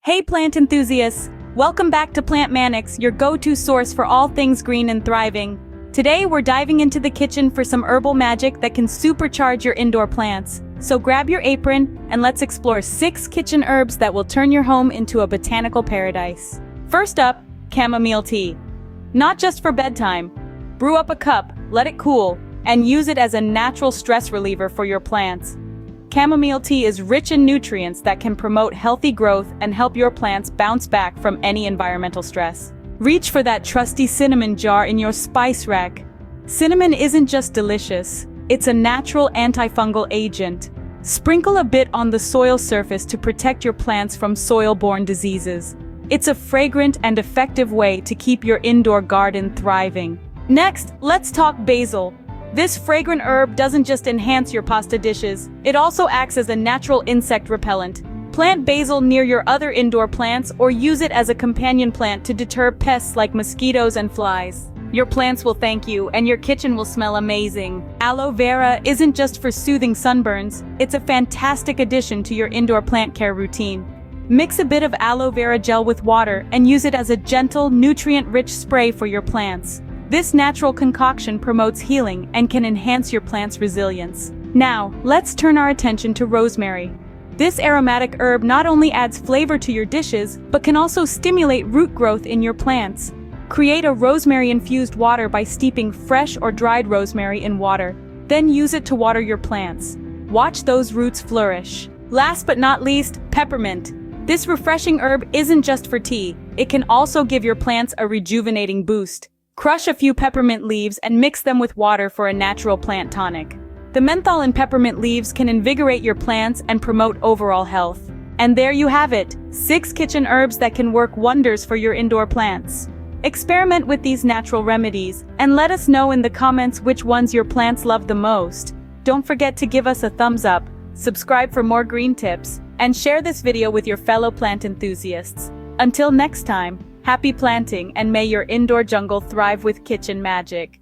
Hey plant enthusiasts! Welcome back to Plant Mannix, your go-to source for all things green and thriving. Today we're diving into the kitchen for some herbal magic that can supercharge your indoor plants. So grab your apron and let's explore 6 kitchen herbs that will turn your home into a botanical paradise. First up, chamomile tea. Not just for bedtime. Brew up a cup, let it cool, and use it as a natural stress reliever for your plants. Chamomile tea is rich in nutrients that can promote healthy growth and help your plants bounce back from any environmental stress. Reach for that trusty cinnamon jar in your spice rack. Cinnamon isn't just delicious, it's a natural antifungal agent. Sprinkle a bit on the soil surface to protect your plants from soil-borne diseases. It's a fragrant and effective way to keep your indoor garden thriving. Next, let's talk basil. This fragrant herb doesn't just enhance your pasta dishes, it also acts as a natural insect repellent. Plant basil near your other indoor plants or use it as a companion plant to deter pests like mosquitoes and flies. Your plants will thank you and your kitchen will smell amazing. Aloe vera isn't just for soothing sunburns, it's a fantastic addition to your indoor plant care routine. Mix a bit of aloe vera gel with water and use it as a gentle, nutrient-rich spray for your plants. This natural concoction promotes healing and can enhance your plant's resilience. Now, let's turn our attention to rosemary. This aromatic herb not only adds flavor to your dishes, but can also stimulate root growth in your plants. Create a rosemary-infused water by steeping fresh or dried rosemary in water. Then use it to water your plants. Watch those roots flourish. Last but not least, peppermint. This refreshing herb isn't just for tea, it can also give your plants a rejuvenating boost. Crush a few peppermint leaves and mix them with water for a natural plant tonic. The menthol in peppermint leaves can invigorate your plants and promote overall health. And there you have it, 6 kitchen herbs that can work wonders for your indoor plants. Experiment with these natural remedies and let us know in the comments which ones your plants love the most. Don't forget to give us a thumbs up, subscribe for more green tips, and share this video with your fellow plant enthusiasts. Until next time, happy planting and may your indoor jungle thrive with kitchen magic.